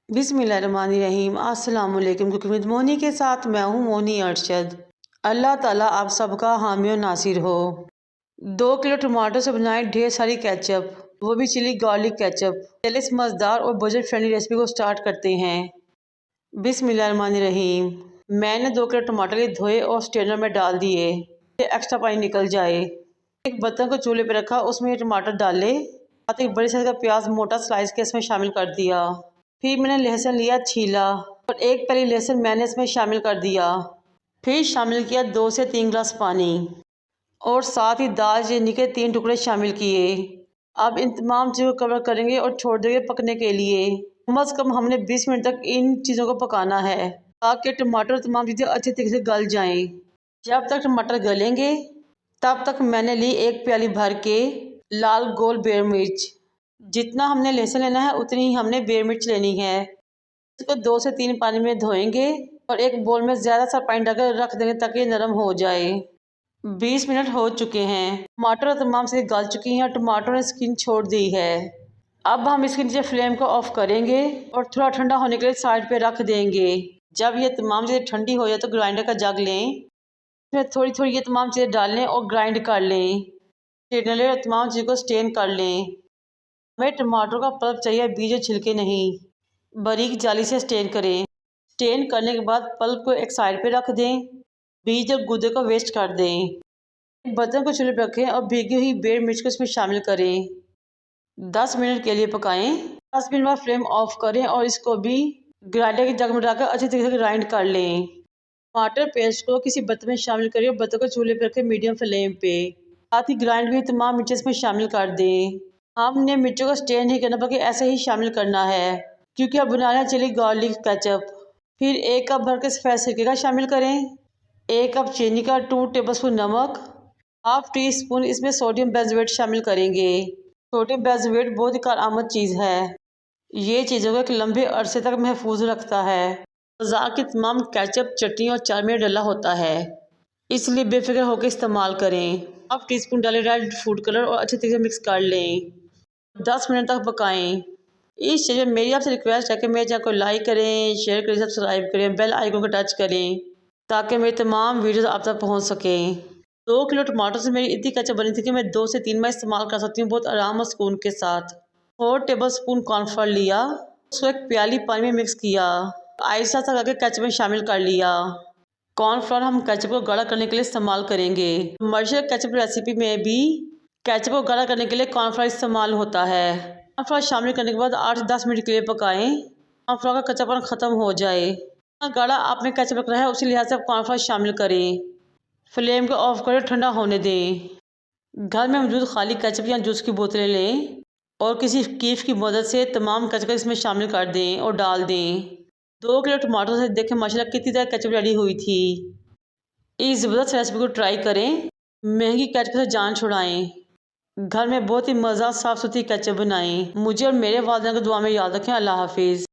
बिस्मिल्लाहिर्रहमानिर्रहीम। अस्सलाम वालेकुम। कुकिंग विद मोनी के साथ मैं हूँ मोनी अरशद। अल्लाह ताला आप सबका हामी और नासिर हो। 2 किलो टमाटो से बनाएं ढेर सारी केचप, वो भी चिली गार्लिक केचप। चलिए इस मज़ेदार और बजट फ्रेंडली रेसिपी को स्टार्ट करते हैं। बिस्मिल्लाहिर्रहमानिर्रहीम। मैंने 2 किलो टमाटर लिए धोए और स्ट्रेनर में डाल दिए, एक्स्ट्रा पानी निकल जाए। एक बर्तन को चूल्हे पर रखा, उसमें टमाटर डाले, साथ एक बड़ी साइज का प्याज मोटा स्लाइस के इसमें शामिल कर दिया। फिर मैंने लहसुन लिया छीला और एक पली लहसुन मैंने इसमें शामिल कर दिया। फिर शामिल किया 2 से 3 गिलास पानी और साथ ही दालचीनी के 3 टुकड़े शामिल किए। अब इन तमाम चीज़ों को कवर करेंगे और छोड़ देंगे पकने के लिए। कम से कम हमने 20 मिनट तक इन चीज़ों को पकाना है ताकि टमाटर तमाम चीज़ें अच्छे तरीके से गल जाएं। जब तक टमाटर गलेंगे तब तक मैंने ली 1 प्याली भर के लाल गोल बेर मिर्च। जितना हमने लहसुन लेना है उतनी ही हमने बेर मिर्च लेनी है। इसको 2 से 3 पानी में धोएंगे और एक बोल में ज़्यादा सा पानी डालकर रख देंगे ताकि नरम हो जाए। 20 मिनट हो चुके हैं, टमाटर तमाम से गल चुकी हैं, टमाटर ने स्किन छोड़ दी है। अब हम इसके नीचे फ्लेम को ऑफ करेंगे और थोड़ा ठंडा होने के लिए साइड पे रख देंगे। जब ये तमाम चीज़ें ठंडी हो जाए तो ग्राइंडर का जग लें, इसमें थोड़ी थोड़ी ये तमाम चीज़ें डाल लें और ग्राइंड कर लें। स्टेनर लें और तमाम चीज़ों को स्टेन कर लें। हमें टमाटर का पल्प चाहिए, बीज और छिलके नहीं। बारीक जाली से स्टेन करें। स्टेन करने के बाद पल्प को एक साइड पे रख दें, बीज और गूदे को वेस्ट कर दें। बर्तन को चूल्हे पर रखें और भीगी हुई बेर मिर्च को इसमें शामिल करें। 10 मिनट के लिए पकाएं। 10 मिनट बाद फ्लेम ऑफ करें और इसको भी ग्राइंडर के जग में डालकर अच्छी तरीके से ग्राइंड कर लें। टमाटर पेस्ट को किसी बर्तन में शामिल करें और बर्तन को चूल्हे पर रखें मीडियम फ्लेम पे। साथ ही ग्राइंड हुई तमाम मिर्चें इसमें शामिल कर दें। हमने मिर्चों को स्टेन नहीं करना बल्कि ऐसे ही शामिल करना है क्योंकि अब बनाना है चिली गार्लिक केचप। फिर 1 कप भर के सफ़ेद सिरके का शामिल करें, 1 कप चीनी का, 2 टेबलस्पून नमक, हाफ टी स्पून इसमें सोडियम बेंजोएट शामिल करेंगे। सोडियम बेंजोएट बहुत ही कारआमद चीज़ है, ये चीज़ों को एक लंबे अरसे तक महफूज रखता है। बाजार की तमाम केचप, चटनी और चाट में डला होता है, इसलिए बेफिक्र होकर इस्तेमाल करें। हाफ टी स्पून डालें रेड फूड कलर और अच्छे तरीके से मिक्स कर लें। 10 मिनट तक पकाएं। इस चीज़ में मेरी आपसे रिक्वेस्ट है कि मेरे चैनल को लाइक करें, शेयर करें, सब्सक्राइब करें, बेल आइकन को टच करें ताकि मेरी तमाम वीडियोस आप तक पहुंच सकें। 2 किलो टमाटर से मेरी इतनी केचप बनी थी कि मैं 2 से 3 बार इस्तेमाल कर सकती हूँ बहुत आराम और सुकून के साथ। 4 टेबलस्पून कॉर्नफ्लोर लिया, उसको एक प्याली पानी में मिक्स किया, आहिस्ता सा करके केचप में शामिल कर लिया। कॉर्नफ्लोर हम केचप को गाढ़ा करने के लिए इस्तेमाल करेंगे। कमर्शियल केचप रेसिपी में भी केचप को गाढ़ा करने के लिए कॉर्नफ्लोर इस्तेमाल होता है। कॉर्नफ्लोर शामिल करने के बाद 8 से 10 मिनट के लिए पकाएं, कॉर्नफ्लोर का कच्चापन ख़त्म हो जाए। गाढ़ा आपने केचप रखना है उसी लिहाज से आप कॉर्नफ्लोर शामिल करें। फ्लेम को ऑफ करें, ठंडा होने दें। घर में मौजूद खाली केचप या जूस की बोतलें लें और किसी कीफ की मदद से तमाम केचप इसमें शामिल कर दें और डाल दें। 2 किलो टमाटर से देखें माशाल्लाह कितनी ज़्यादा केचप रेडी हुई थी। इस ज़बरदस्त रेसिपी को ट्राई करें, महंगी केचप से जान छुड़ाएं। घर में बहुत ही मज़ा साफ़ सुथरी केचप बनाएं। मुझे और मेरे वालिदैन को दुआ में याद रखें। अल्लाह हाफिज़।